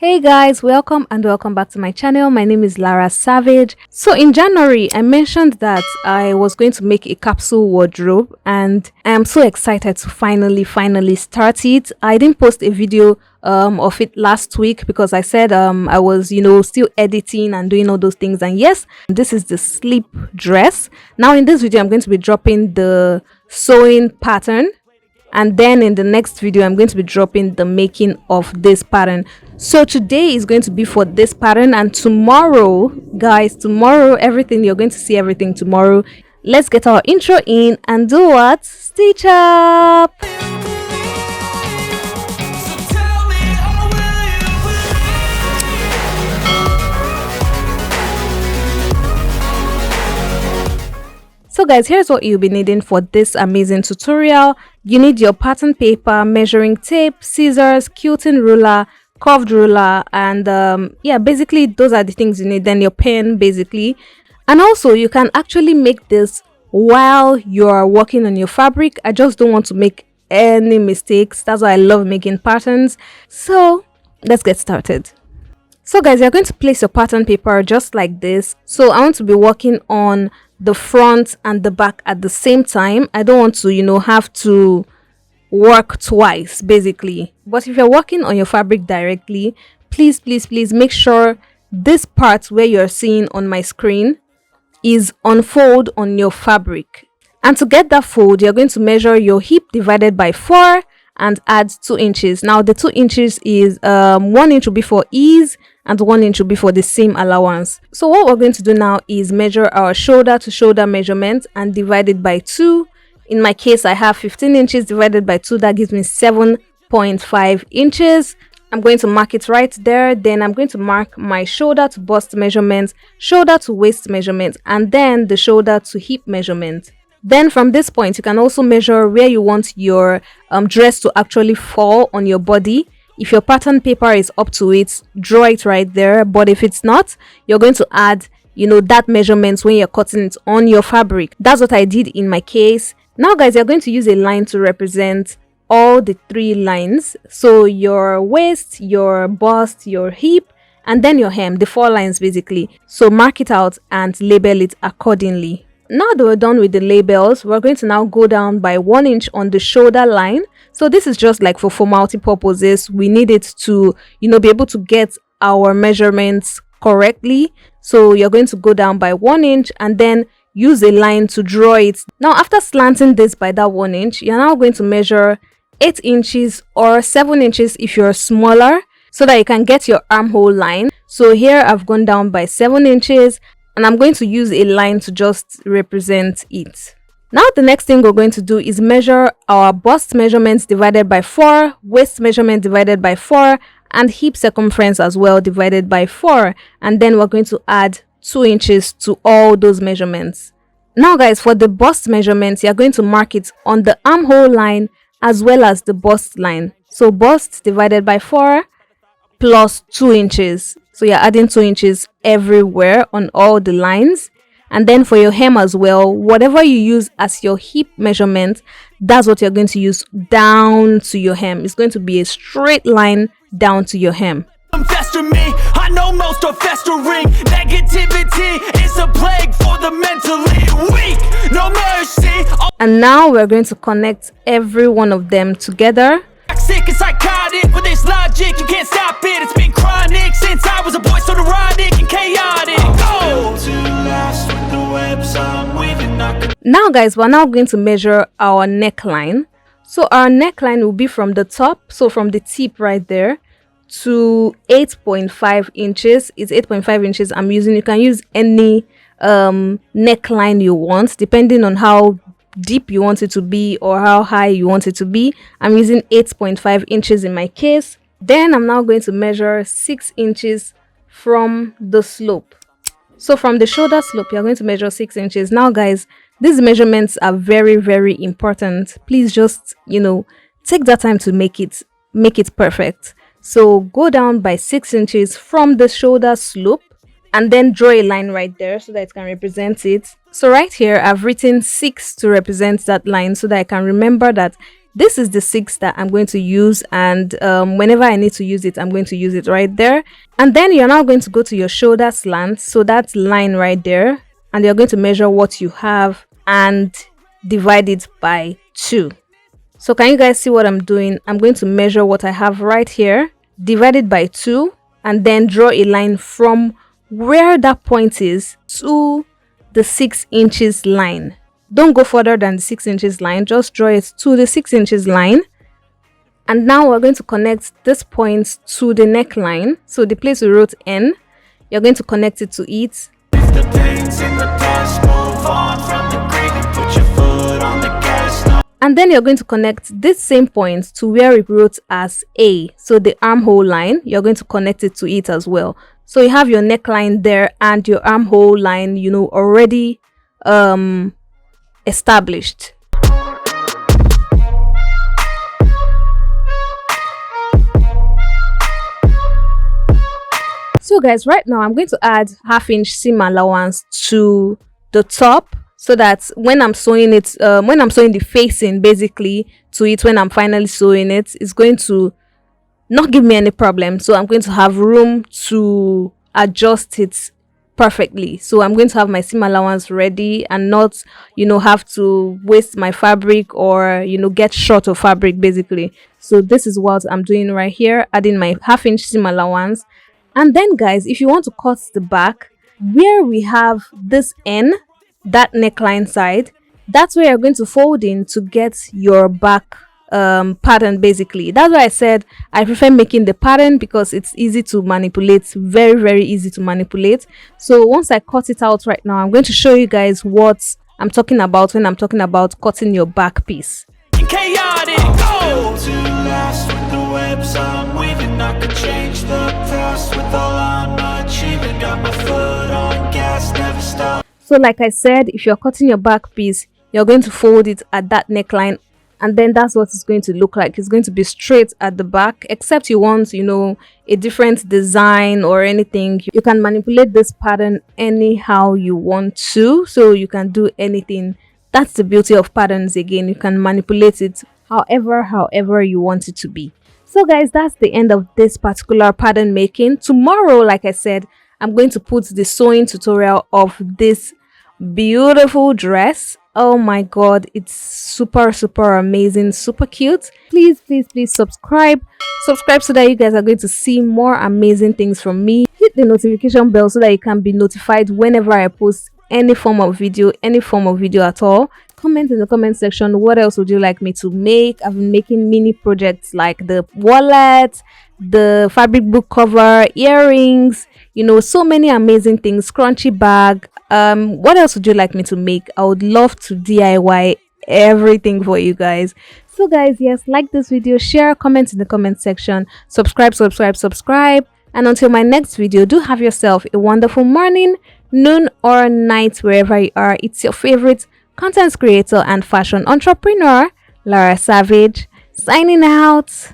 Hey guys, welcome back to my channel. My name is Lara Savage. So in January I mentioned that I was going to make a capsule wardrobe, and I am so excited to finally start it. I didn't post a video of it last week because I said I was still editing and doing all those things. And yes, this is the sleep dress. Now in this video I'm going to be dropping the sewing pattern, and then in the next video I'm going to be dropping the making of this pattern. So today is going to be for this pattern, and tomorrow guys, everything you're going to see everything tomorrow. Let's get our intro in and do what? Stitch up. So guys, here's what you'll be needing for this amazing tutorial. You need your pattern paper, measuring tape, scissors, quilting ruler, curved ruler, and yeah, basically those are the things you need. Then your pen basically. And also you can actually make this while you're working on your fabric. I just don't want to make any mistakes. That's why I love making patterns. So let's get started. So guys, you're going to place your pattern paper just like this. So I want to be working on the front and the back at the same time. I don't want to have to work twice basically. But if you're working on your fabric directly, please make sure this part where you're seeing on my screen is unfold on your fabric. And to get that fold, you're going to measure your hip divided by 4 and add 2 inches. Now the 2 inches is 1 inch will be for ease and 1 inch will be for the seam allowance. So what we're going to do now is measure our shoulder to shoulder measurement and divide it by 2. In my case, I have 15 inches divided by 2. That gives me 7.5 inches. I'm going to mark it right there. Then I'm going to mark my shoulder to bust measurement, shoulder to waist measurement, and then the shoulder to hip measurement. Then from this point, you can also measure where you want your dress to actually fall on your body. If your pattern paper is up to it, draw it right there. But if it's not, you're going to add that measurement when you're cutting it on your fabric. That's what I did in my case. Now guys, you're going to use a line to represent all the 3 lines. So your waist, your bust, your hip, and then your hem, the 4 lines basically. So mark it out and label it accordingly. Now that we're done with the labels, we're going to now go down by 1 inch on the shoulder line. So this is just like for formality purposes. We need it to be able to get our measurements correctly. So you're going to go down by 1 inch and then use a line to draw it. Now after slanting this by that 1 inch, you're now going to measure 8 inches or 7 inches if you're smaller, so that you can get your armhole line. So here I've gone down by 7 inches, and I'm going to use a line to just represent it. Now the next thing we're going to do is measure our bust measurements divided by 4, waist measurement divided by 4, and hip circumference as well divided by 4. And then we're going to add 2 inches to all those measurements. Now guys, for the bust measurements, you're going to mark it on the armhole line as well as the bust line. So bust divided by 4 plus 2 inches. So you're adding 2 inches everywhere on all the lines. And then for your hem as well, whatever you use as your hip measurement, that's what you're going to use down to your hem. It's going to be a straight line down to your hem. I know most are festering. Negativity is a plague for the mentally weak. No mercy. And now we're going to connect every one of them together. Sick and psychotic with this logic, you can't stop it. It's been chronic since I was a boy, so neurotic and chaotic. Now guys, we're now going to measure our neckline. So our neckline will be from the top, so from the tip right there, to 8.5 inches. It's 8.5 inches I'm using. You can use any neckline you want, depending on how deep you want it to be or how high you want it to be. I'm using 8.5 inches in my case. Then I'm now going to measure 6 inches from the slope. So from the shoulder slope, you're going to measure 6 inches. Now guys, these measurements are very important. Please just take that time to make it perfect. So go down by 6 inches from the shoulder slope and then draw a line right there so that it can represent it. So right here I've written 6 to represent that line so that I can remember that This is the 6 that I'm going to use, and whenever I need to use it, I'm going to use it right there. And then you're now going to go to your shoulder slant, so that line right there, and you're going to measure what you have and divide it by 2. So can you guys see what I'm doing? I'm going to measure what I have right here, divide it by 2, and then draw a line from where that point is to the 6 inches line. Don't go further than the 6 inches line, just draw it to the 6 inches line. And now we're going to connect this point to the neckline. So the place we wrote N, you're going to connect it to it. And then you're going to connect this same point to where it wrote as A. So the armhole line, you're going to connect it to it as well. So you have your neckline there and your armhole line, you know, already established. So guys, right now I'm going to add 1/2 inch seam allowance to the top, so that when I'm sewing it, when I'm sewing the facing basically to it, when I'm finally sewing it, it's going to not give me any problem. So I'm going to have room to adjust it perfectly. So I'm going to have my seam allowance ready and not, you know, have to waste my fabric or, you know, get short of fabric basically. So this is what I'm doing right here, adding my 1/2 inch seam allowance. And then guys, if you want to cut the back where we have this N, that neckline side, that's where you're going to fold in to get your back pattern basically. That's why I said I prefer making the pattern, because it's easy to manipulate, very easy to manipulate. So once I cut it out right now, I'm going to show you guys what I'm talking about when I'm talking about cutting your back piece. Chaotic, go! So like I said, if you're cutting your back piece, you're going to fold it at that neckline, and then that's what it's going to look like. It's going to be straight at the back, except you want, you know, a different design or anything. You can manipulate this pattern anyhow you want to, so you can do anything. That's the beauty of patterns. Again, you can manipulate it however you want it to be. So guys, that's the end of this particular pattern making. Tomorrow, like I said, I'm going to put the sewing tutorial of this beautiful dress. Oh my god, it's super amazing, super cute. Please subscribe so that you guys are going to see more amazing things from me. Hit the notification bell so that you can be notified whenever I post any form of video at all. Comment in the comment section, what else would you like me to make? I've been making mini projects like the wallet, the fabric book cover, earrings, you know, so many amazing things, scrunchy bag. What else would you like me to make? I would love to DIY everything for you guys. So guys, yes, like this video, share, comment in the comment section, subscribe, and until my next video, do have yourself a wonderful morning, noon or night, wherever you are. It's your favorite content creator and fashion entrepreneur, Lara Savage, signing out.